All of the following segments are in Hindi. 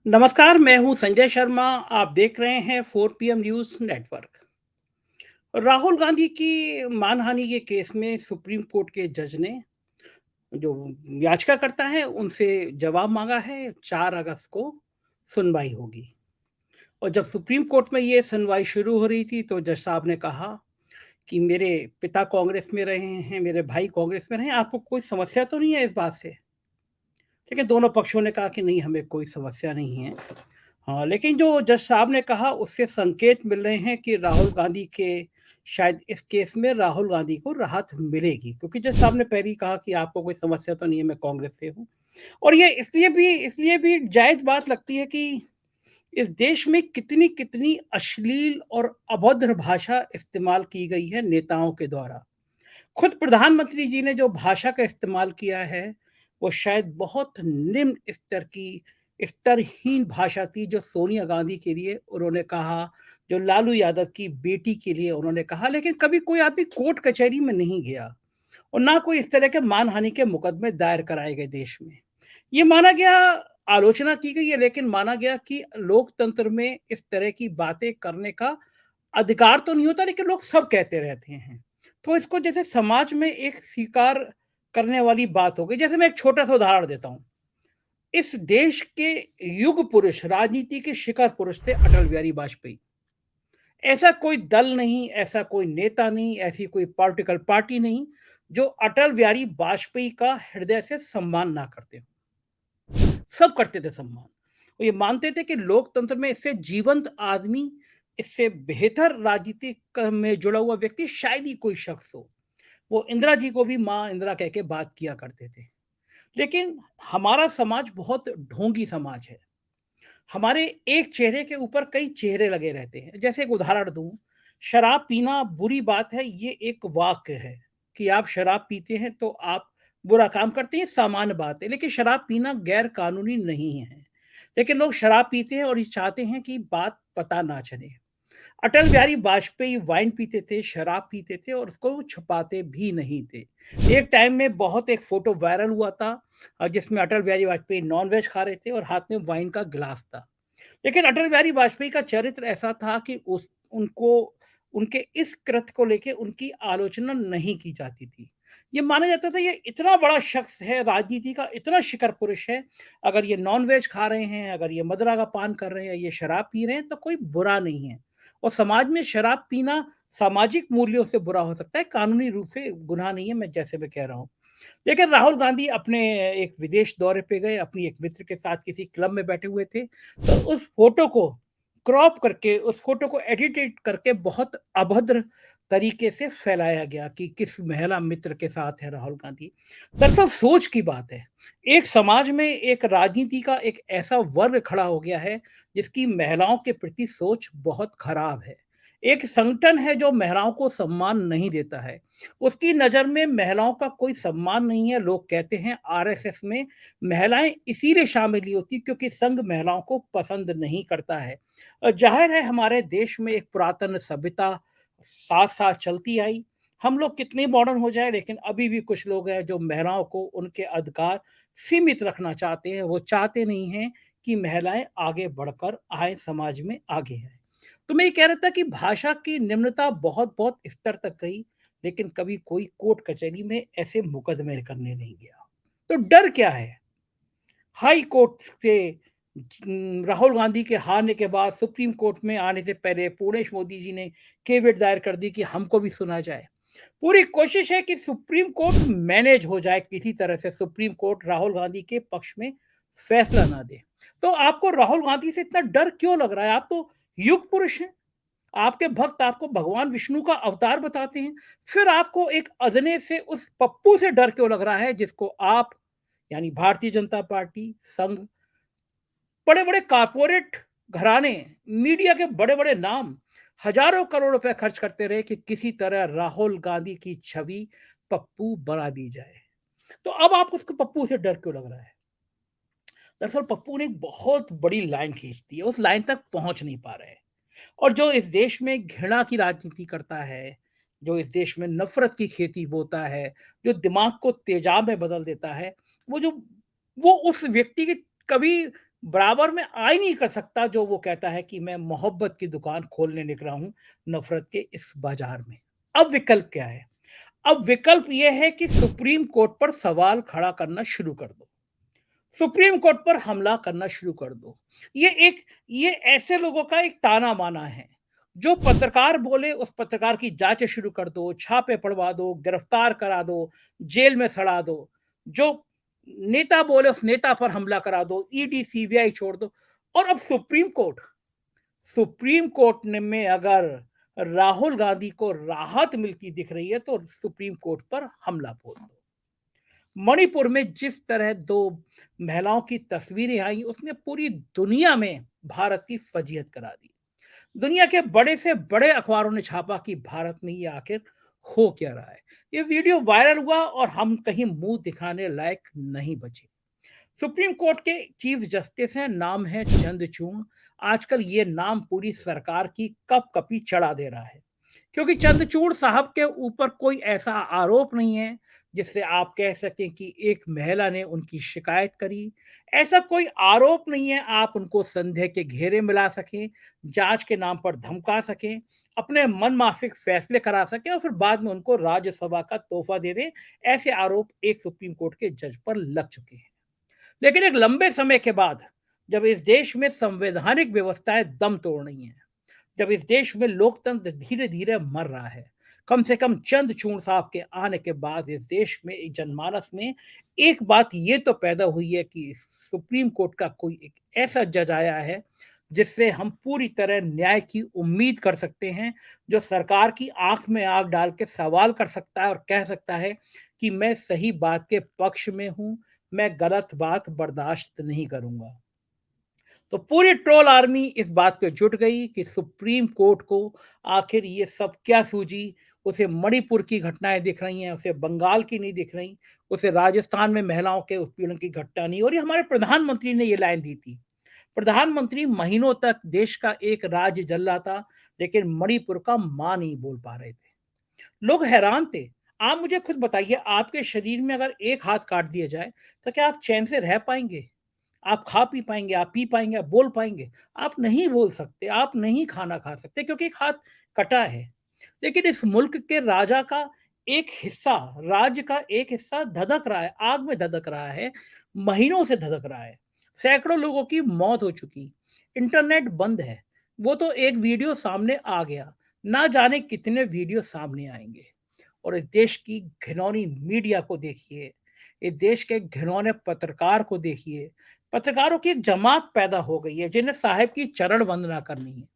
नमस्कार, मैं हूं संजय शर्मा। आप देख रहे हैं 4 PM news network. Rahul Gandhi की मानहानि के केस में सुप्रीम कोर्ट के जज ने जो याचिकाकर्ता है उनसे जवाब मांगा है। 4 अगस्त को सुनवाई होगी। और जब सुप्रीम कोर्ट में ये सुनवाई शुरू हो रही थी तो जज साहब ने कहा कि मेरे पिता कांग्रेस में रहे हैं, मेरे भाई कांग्रेस में रहे हैं, आपको कोई समस्या तो नहीं है इस बात से? ठीक है, दोनों पक्षों ने कहा कि नहीं, हमें कोई समस्या नहीं है। हाँ, लेकिन जो जज साहब ने कहा उससे संकेत मिल रहे हैं कि राहुल गांधी के शायद इस केस में राहुल गांधी को राहत मिलेगी, क्योंकि जज साहब ने पहले ही कहा कि आपको कोई समस्या तो नहीं है, मैं कांग्रेस से हूँ। और ये इसलिए भी जायज बात लगती है कि इस देश में कितनी कितनी अश्लील और अभद्र भाषा इस्तेमाल की गई है नेताओं के द्वारा। खुद प्रधानमंत्री जी ने जो भाषा का इस्तेमाल किया है, वो शायद बहुत निम्न स्तर की, स्तरहीन भाषा थी जो सोनिया गांधी के लिए उन्होंने कहा, जो लालू यादव की बेटी के लिए उन्होंने कहा, लेकिन कभी कोई आदमी कोर्ट कचहरी में नहीं गया और ना कोई इस तरह के मानहानि के मुकदमे दायर कराए गए देश में। ये माना गया, आलोचना की गई है, लेकिन माना गया कि लोकतंत्र में इस तरह की बातें करने का अधिकार तो नहीं होता, लेकिन लोग सब कहते रहते हैं। तो इसको जैसे समाज में एक स्वीकार करने वाली बात हो गई। जैसे मैं एक छोटा सा उदाहरण देता हूँ। इस देश के युग पुरुष, राजनीति के शिखर पुरुष थे अटल बिहारी वाजपेयी। ऐसा कोई दल नहीं, ऐसा कोई नेता नहीं, ऐसी कोई पॉलिटिकल पार्टी नहीं जो अटल बिहारी वाजपेयी का हृदय से सम्मान ना करते हो। सब करते थे सम्मान। वो ये मानते थे कि लोकतंत्र में इससे जीवंत आदमी, इससे बेहतर राजनीति में जुड़ा हुआ व्यक्ति शायद ही कोई शख्स हो। वो इंदिरा जी को भी माँ इंदिरा कह के बात किया करते थे। लेकिन हमारा समाज बहुत ढोंगी समाज है। हमारे एक चेहरे के ऊपर कई चेहरे लगे रहते हैं। जैसे एक उदाहरण दूं, शराब पीना बुरी बात है, ये एक वाक्य है कि आप शराब पीते हैं तो आप बुरा काम करते हैं, सामान्य बात है। लेकिन शराब पीना गैर कानूनी नहीं है। लेकिन लोग शराब पीते हैं और ये चाहते हैं कि बात पता ना चले। अटल बिहारी वाजपेयी वाइन पीते थे, शराब पीते थे और उसको वो छुपाते भी नहीं थे। एक टाइम में बहुत एक फोटो वायरल हुआ था, जिसमें अटल बिहारी वाजपेयी नॉन वेज खा रहे थे और हाथ में वाइन का गिलास था। लेकिन अटल बिहारी वाजपेयी का चरित्र ऐसा था कि उस उनको उनके इस कृत्य को लेके उनकी आलोचना नहीं की जाती थी। ये माना जाता था ये इतना बड़ा शख्स है, राजनीति का इतना शिखर पुरुष है, अगर ये नॉन वेज खा रहे हैं, अगर ये मदिरा का पान कर रहे हैं, ये शराब पी रहे हैं तो कोई बुरा नहीं है। और समाज में शराब पीना सामाजिक मूल्यों से बुरा हो सकता है, कानूनी रूप से गुनाह नहीं है, मैं जैसे मैं कह रहा हूँ। लेकिन राहुल गांधी अपने एक विदेश दौरे पे गए, अपनी एक मित्र के साथ किसी क्लब में बैठे हुए थे, तो उस फोटो को क्रॉप करके, उस फोटो को एडिटेड करके बहुत अभद्र तरीके से फैलाया गया कि किस महिला मित्र के साथ है राहुल गांधी। दरअसल सोच की बात है। एक समाज में एक राजनीति का एक ऐसा वर्ग खड़ा हो गया है जिसकी महिलाओं के प्रति सोच बहुत खराब है। एक संगठन है जो महिलाओं को सम्मान नहीं देता है। उसकी नज़र में महिलाओं का कोई सम्मान नहीं है। लोग कहते हैं आरएसएस में महिलाएं इसीलिए शामिल नहीं होती क्योंकि संघ महिलाओं को पसंद नहीं करता है। जाहिर है हमारे देश में एक पुरातन सभ्यता साथ साथ चलती आई। हम लोग कितने मॉडर्न हो जाए, लेकिन अभी भी कुछ लोग हैं जो महिलाओं को उनके अधिकार सीमित रखना चाहते हैं। वो चाहते नहीं हैं कि महिलाएं आगे बढ़कर आए, समाज में आगे आए। तो मैं ये कह रहा था कि भाषा की निम्नता बहुत बहुत स्तर तक गई, लेकिन कभी कोई कोर्ट कचहरी में ऐसे मुकदमे करने नहीं गया। तो डर क्या है? हाई कोर्ट से राहुल गांधी के हारने के बाद सुप्रीम कोर्ट में आने से पहले पूर्णेश मोदी जी ने केविट दायर कर दी कि हमको भी सुना जाए। पूरी कोशिश है कि सुप्रीम कोर्ट मैनेज हो जाए किसी तरह से, सुप्रीम कोर्ट राहुल गांधी के पक्ष में फैसला ना दे। तो आपको राहुल गांधी से इतना डर क्यों लग रहा है? आप तो युग पुरुष हैं। आपके भक्त आपको भगवान विष्णु का अवतार बताते हैं। फिर आपको एक अदने से, उस पप्पू से डर क्यों लग रहा है जिसको आप, यानी भारतीय जनता पार्टी, संघ, बड़े-बड़े कॉर्पोरेट घराने, मीडिया के बड़े-बड़े नाम हजारों करोड़ रुपए खर्च करते रहे कि किसी तरह राहुल गांधी की छवि पप्पू बना दी जाए। तो अब आपको उसको पप्पू से डर क्यों लग रहा है? दरअसल पप्पू ने एक बहुत बड़ी लाइन खींच दी है, उस लाइन तक पहुंच नहीं पा रहे हैं। और जो इस देश में घृणा की राजनीति करता है, जो इस देश में नफ़रत की खेती बोता है, जो दिमाग को तेजाब में बदल देता है, वो जो वो उस व्यक्ति की कभी बराबर में आ ही नहीं कर सकता जो वो कहता है कि मैं मोहब्बत की दुकान खोलने निकला हूं नफरत के इस बाजार में। अब विकल्प क्या है? अब विकल्प यह है कि सुप्रीम कोर्ट पर सवाल खड़ा करना शुरू कर दो, सुप्रीम कोर्ट पर हमला करना शुरू कर दो। ये एक ये ऐसे लोगों का एक ताना माना है, जो पत्रकार बोले उस पत्रकार की जांच शुरू कर दो, छापे पड़वा दो, गिरफ्तार करा दो, जेल में सड़ा दो। जो नेता बोले उस नेता पर हमला करा दो, ईडी सीबीआई छोड़ दो। और अब सुप्रीम कोर्ट में अगर राहुल गांधी को राहत मिलती दिख रही है तो सुप्रीम कोर्ट पर हमला बोल दो। मणिपुर में जिस तरह दो महिलाओं की तस्वीरें आई, उसने पूरी दुनिया में भारत की फजीहत करा दी। दुनिया के बड़े से बड़े अखबारों ने छापा कि भारत में ये आखिर हो क्या रहा है। ये वीडियो वायरल हुआ और हम कहीं मुंह दिखाने लायक नहीं बचे। सुप्रीम कोर्ट के चीफ जस्टिस हैं, नाम है चंद्रचूड़। आजकल ये नाम पूरी सरकार की कपकपी चढ़ा दे रहा है, क्योंकि चंद्रचूड़ साहब के ऊपर कोई ऐसा आरोप नहीं है जिससे आप कह सकें कि एक महिला ने उनकी शिकायत करी। ऐसा कोई आरोप नहीं है आप उनको संदेह के घेरे में ला सकें, जांच के नाम पर धमका सकें, अपने मन माफिक फैसले करा सकें और फिर बाद में उनको राज्यसभा का तोहफा दे दें। ऐसे आरोप एक सुप्रीम कोर्ट के जज पर लग चुके हैं। लेकिन एक लंबे समय के बाद, जब इस देश में संवैधानिक व्यवस्थाएं दम तोड़ रही हैं, जब इस देश में लोकतंत्र धीरे धीरे मर रहा है, कम से कम चंद्रचूड़ साहब के आने के बाद इस देश में एक जनमानस में एक बात ये तो पैदा हुई है कि सुप्रीम कोर्ट का कोई एक ऐसा जज आया है जिससे हम पूरी तरह न्याय की उम्मीद कर सकते हैं, जो सरकार की आंख में आंख डाल के सवाल कर सकता है और कह सकता है कि मैं सही बात के पक्ष में हूं, मैं गलत बात बर्दाश्त नहीं करूंगा। तो पूरी ट्रोल आर्मी इस बात पे जुट गई कि सुप्रीम कोर्ट को आखिर ये सब क्या सूझी। उसे मणिपुर की घटनाएं दिख रही हैं, उसे बंगाल की नहीं दिख रही, उसे राजस्थान में महिलाओं के उत्पीड़न की घटना नहीं। और ये हमारे प्रधानमंत्री ने ये लाइन दी थी। प्रधानमंत्री महीनों तक देश का एक राज्य जल रहा था, लेकिन मणिपुर का मां नहीं बोल पा रहे थे। लोग हैरान थे। आप मुझे खुद बताइए, आपके शरीर में अगर एक हाथ काट दिया जाए तो क्या आप चैन से रह पाएंगे? आप खा पी पाएंगे, आप पी पाएंगे, आप बोल पाएंगे? आप नहीं बोल सकते, आप नहीं खाना खा सकते, क्योंकि एक हाथ कटा है। लेकिन इस मुल्क के राजा का एक हिस्सा, राज्य का एक हिस्सा धधक रहा है, आग में धधक रहा है, महीनों से धधक रहा है। सैकड़ों लोगों की मौत हो चुकी, इंटरनेट बंद है। वो तो एक वीडियो सामने आ गया, ना जाने कितने वीडियो सामने आएंगे। और इस देश की घिनौनी मीडिया को देखिए, इस देश के घिनौने पत्रकार को देखिए। पत्रकारों की एक जमात पैदा हो गई है जिन्हें साहब की चरण वंदना करनी है।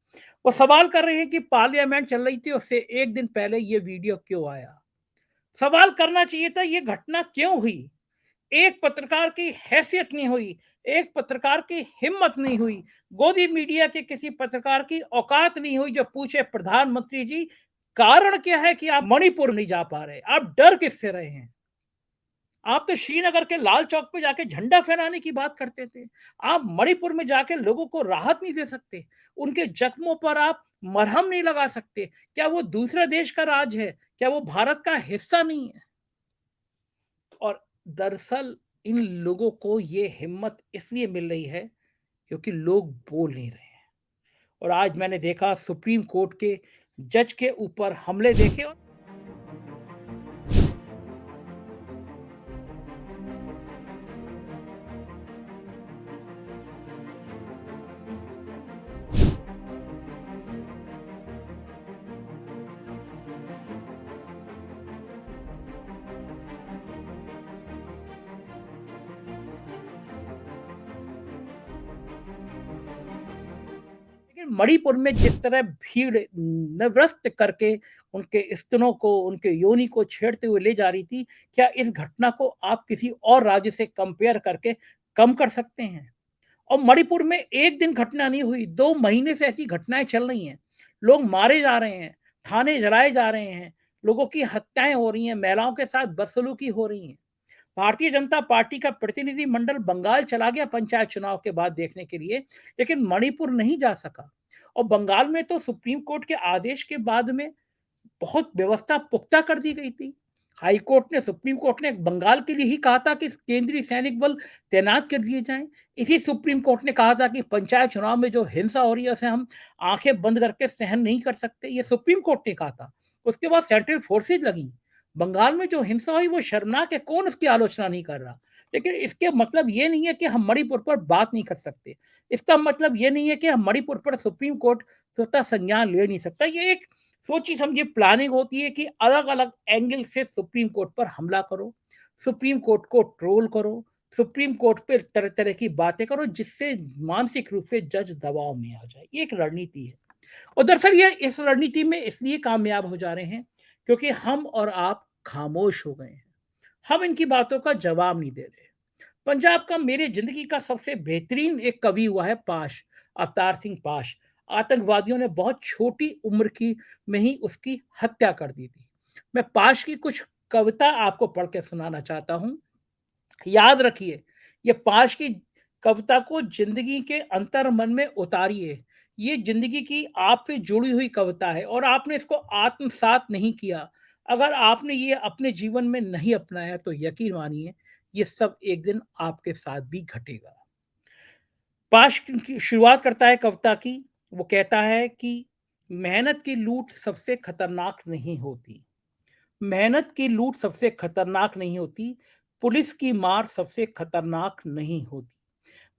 वो सवाल कर रहे हैं कि पार्लियामेंट चल रही थी, उससे एक दिन पहले ये वीडियो क्यों आया। सवाल करना चाहिए था ये घटना क्यों हुई। एक पत्रकार की हैसियत नहीं हुई, एक पत्रकार की हिम्मत नहीं हुई, गोदी मीडिया के किसी पत्रकार की औकात नहीं हुई जो पूछे, प्रधानमंत्री जी कारण क्या है कि आप मणिपुर नहीं जा पा रहे, आप डर किससे रहे हैं? आप तो श्रीनगर के लाल चौक पे जाके झंडा फहराने की बात करते थे। आप मणिपुर में जाके लोगों को राहत नहीं दे सकते, उनके जख्मों पर आप मरहम नहीं लगा सकते। क्या वो दूसरे देश का राज है? क्या वो भारत का हिस्सा नहीं है? और दरअसल इन लोगों को ये हिम्मत इसलिए मिल रही है क्योंकि लोग बोल नहीं रहे हैं। और आज मैंने देखा सुप्रीम कोर्ट के जज के ऊपर हमले देखे। और लेकिन मणिपुर में जिस तरह भीड़ नवरस्त करके उनके स्तनों को, उनके योनि को छेड़ते हुए ले जा रही थी, क्या इस घटना को आप किसी और राज्य से कंपेयर करके कम कर सकते हैं? और मणिपुर में एक दिन घटना नहीं हुई, 2 महीने से ऐसी घटनाएं चल रही हैं। लोग मारे जा रहे हैं, थाने जलाए जा रहे हैं, लोगों की हत्याएं हो रही हैं, महिलाओं के साथ बदसलूकी हो रही है। भारतीय जनता पार्टी का प्रतिनिधि मंडल बंगाल चला गया पंचायत चुनाव के बाद देखने के लिए, लेकिन मणिपुर नहीं जा सका। और बंगाल में तो सुप्रीम कोर्ट के आदेश के बाद में बहुत व्यवस्था पुख्ता कर दी गई थी। हाई कोर्ट ने, सुप्रीम कोर्ट ने बंगाल के लिए ही कहा था कि केंद्रीय सैनिक बल तैनात कर दिए जाएं। इसी सुप्रीम कोर्ट ने कहा था कि पंचायत चुनाव में जो हिंसा हो रही है उसे हम आंखें बंद करके सहन नहीं कर सकते। ये सुप्रीम कोर्ट ने कहा था। उसके बाद सेंट्रल फोर्सेज लगी। बंगाल में जो हिंसा हुई वो शर्मनाक है, कौन उसकी आलोचना नहीं कर रहा। लेकिन इसके मतलब ये नहीं है कि हम मणिपुर पर बात नहीं कर सकते। इसका मतलब ये नहीं है कि हम मणिपुर पर सुप्रीम कोर्ट स्वतः संज्ञान ले नहीं सकता। ये एक सोची समझी प्लानिंग होती है कि अलग अलग एंगल से सुप्रीम कोर्ट पर हमला करो, सुप्रीम कोर्ट को ट्रोल करो, सुप्रीम कोर्ट पे तरह तरह की बातें करो, जिससे मानसिक रूप से जज दबाव में आ जाए। ये एक रणनीति है। और दरअसल ये इस रणनीति में इसलिए कामयाब हो जा रहे हैं क्योंकि हम और आप खामोश हो गए हैं। हम इनकी बातों का जवाब नहीं दे रहे। पंजाब का मेरे जिंदगी का सबसे बेहतरीन एक कवि हुआ है पाश, अवतार सिंह पाश। आतंकवादियों ने बहुत छोटी उम्र की में ही उसकी हत्या कर दी थी। मैं पाश की कुछ कविता आपको पढ़ के सुनाना चाहता हूं। याद रखिए, ये पाश की कविता को जिंदगी के अंतर मन में उतारिए। ये जिंदगी की आपसे जुड़ी हुई कविता है और आपने इसको आत्मसात नहीं किया, अगर आपने ये अपने जीवन में नहीं अपनाया तो यकीन मानिए ये सब एक दिन आपके साथ भी घटेगा। पाश की शुरुआत करता है कविता की। वो कहता है कि मेहनत की लूट सबसे खतरनाक नहीं होती, मेहनत की लूट सबसे खतरनाक नहीं होती, पुलिस की मार सबसे खतरनाक नहीं होती,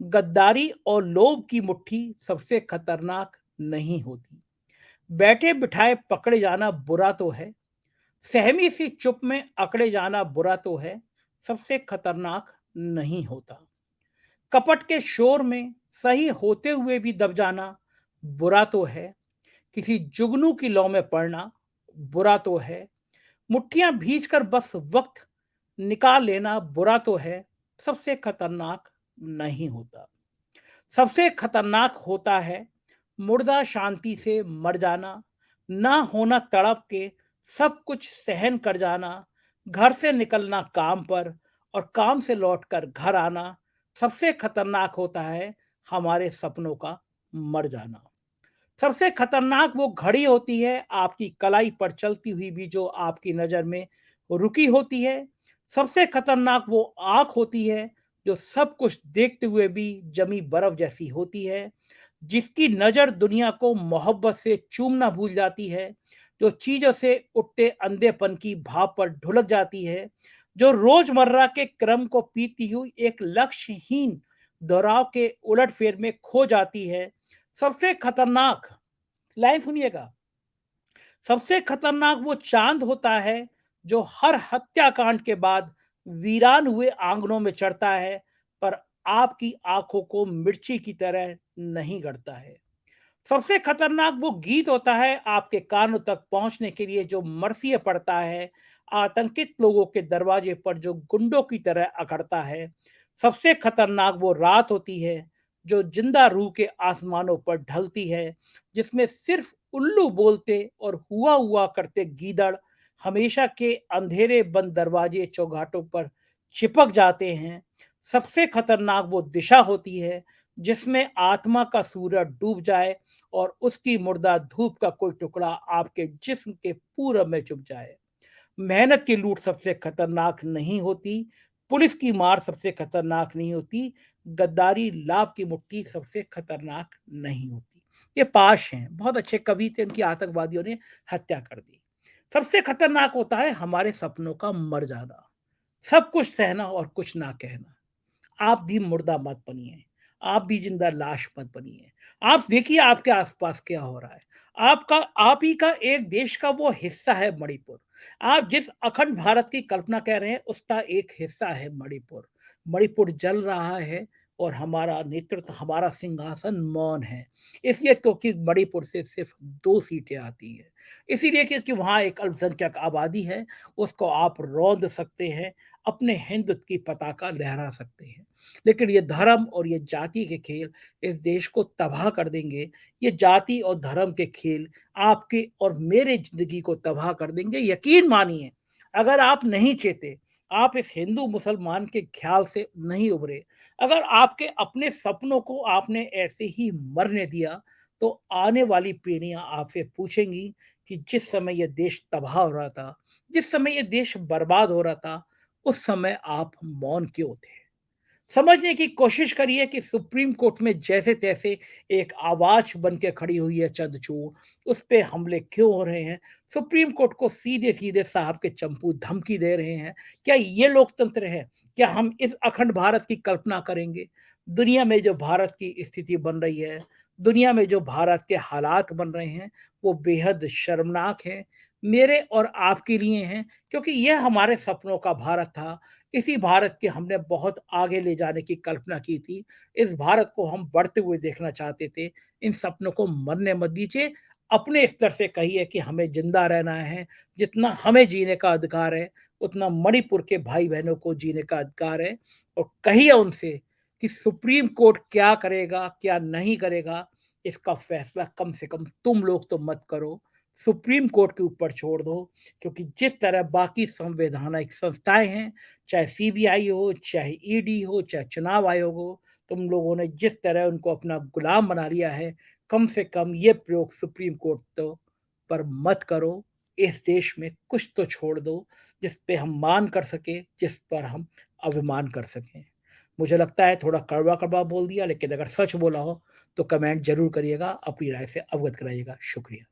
गद्दारी और लोभ की मुट्ठी सबसे खतरनाक नहीं होती, बैठे बिठाए पकड़े जाना बुरा तो है, सहमी सी चुप में अकड़े जाना बुरा तो है, सबसे खतरनाक नहीं होता, कपट के शोर में सही होते हुए भी दब जाना बुरा तो है, किसी जुगनू की लौ में पड़ना बुरा तो है, मुट्ठियां भींच कर बस वक्त निकाल लेना बुरा तो है, सबसे खतरनाक नहीं होता। सबसे खतरनाक होता है मुर्दा शांति से मर जाना, ना होना तड़प के सब कुछ सहन कर जाना, घर से निकलना काम पर और काम से लौटकर घर आना, सबसे खतरनाक होता है हमारे सपनों का मर जाना। सबसे खतरनाक वो घड़ी होती है आपकी कलाई पर चलती हुई भी जो आपकी नजर में रुकी होती है। सबसे खतरनाक वो आंख होती है जो सब कुछ देखते हुए भी जमी बर्फ जैसी होती है, जिसकी नजर दुनिया को मोहब्बत से चूमना भूल जाती है, जो चीजों से उठते अंधेपन की भाव पर ढुलक जाती है, जो रोजमर्रा के क्रम को पीती हुई एक लक्ष्यहीन दोहराव के उलटफेर में खो जाती है। सबसे खतरनाक, लाइन सुनिएगा, सबसे खतरनाक वो चांद होता है जो हर हत्याकांड के बाद वीरान हुए आंगनों में चढ़ता है, पर आपकी आंखों को मिर्ची की तरह नहीं गड़ता है। सबसे खतरनाक वो गीत होता है आपके कानों तक पहुंचने के लिए जो मरसिए पड़ता है आतंकित लोगों के दरवाजे पर, जो गुंडों की तरह अकड़ता है। सबसे खतरनाक वो रात होती है जो जिंदा रूह के आसमानों पर ढलती है, जिसमें सिर्फ उल्लू बोलते और हुआ करते गीदड़ हमेशा के अंधेरे बंद दरवाजे चौगाटों पर चिपक जाते हैं। सबसे खतरनाक वो दिशा होती है जिसमें आत्मा का सूरज डूब जाए और उसकी मुर्दा धूप का कोई टुकड़ा आपके जिस्म के पूरब में चुभ जाए। मेहनत की लूट सबसे खतरनाक नहीं होती, पुलिस की मार सबसे खतरनाक नहीं होती, गद्दारी लाभ की मुट्ठी सबसे खतरनाक नहीं होती। ये पाश हैं, बहुत अच्छे कवि थे, इनकी आतंकवादियों ने हत्या कर दी। सबसे खतरनाक होता है हमारे सपनों का मर जाना, सब कुछ सहना और कुछ ना कहना। आप भी मुर्दा मत बनिए, आप भी जिंदा लाश मत बनिए। आप देखिए आपके आसपास क्या हो रहा है। आपका आप ही का एक देश का वो हिस्सा है मणिपुर। आप जिस अखंड भारत की कल्पना कर रहे हैं उसका एक हिस्सा है मणिपुर। मणिपुर जल रहा है और हमारा नेतृत्व, हमारा सिंहासन मौन है। इसलिए क्योंकि मणिपुर से सिर्फ 2 सीटें आती हैं। इसीलिए क्योंकि वहाँ एक अल्पसंख्यक आबादी है, उसको आप रौंद सकते हैं, अपने हिंदुत्व की पताका लहरा सकते हैं। लेकिन ये धर्म और ये जाति के खेल इस देश को तबाह कर देंगे। ये जाति और धर्म के खेल आपके और मेरे जिंदगी को तबाह कर देंगे। यकीन मानिए, अगर आप नहीं चेते, आप इस हिंदू मुसलमान के ख्याल से नहीं उभरे, अगर आपके अपने सपनों को आपने ऐसे ही मरने दिया, तो आने वाली पीढ़ियां आपसे पूछेंगी कि जिस समय यह देश तबाह हो रहा था, जिस समय ये देश बर्बाद हो रहा था, उस समय आप मौन क्यों थे? समझने की कोशिश करिए कि सुप्रीम कोर्ट में जैसे-तैसे एक आवाज़ बन के खड़ी हुई है चंद्रचूड़, उस पे हमले क्यों हो रहे हैं? सुप्रीम कोर्ट को सीधे-सीधे साहब के चंपू धमकी दे रहे हैं। क्या ये लोकतंत्र है? क्या हम इस अखंड भारत की कल्पना करेंगे? दुनिया में जो भारत की स्थिति बन रही है, दुनिया में जो भारत के हालात बन रहे हैं, वो बेहद शर्मनाक हैं। मेरे और आपके लिए हैं, क्योंकि ये हमारे सपनों का भारत था। इसी भारत के हमने बहुत आगे ले जाने की कल्पना की थी। इस भारत को हम बढ़ते हुए देखना चाहते थे। इन सपनों को मरने मत दीजिए। अपने स्तर से कहिए कि हमें ज़िंदा रहना है। जितना हमें जीने का अधिकार है, उतना मणिपुर के भाई-बहनों को जीने का अधिकार है। और कहिए उनसे कि सुप्रीम कोर्ट क्या करेगा, क्या नहीं करेगा, इसका फैसला कम से कम तुम लोग तो मत करो। सुप्रीम कोर्ट के ऊपर छोड़ दो, क्योंकि जिस तरह बाकी संवैधानिक संस्थाएँ हैं, चाहे सीबीआई हो, चाहे ईडी हो, चाहे चुनाव आयोग हो, तुम लोगों ने जिस तरह उनको अपना गुलाम बना लिया है, कम से कम ये प्रयोग सुप्रीम कोर्ट तो पर मत करो। इस देश में कुछ तो छोड़ दो, जिस पे हम मान कर सकें, जिस पर हम अभिमान कर सकें। मुझे लगता है थोड़ा कड़वा-कड़वा बोल दिया, लेकिन अगर सच बोला हो, तो कमेंट ज़रूर करिएगा, अपनी राय से अवगत कराइएगा। शुक्रिया।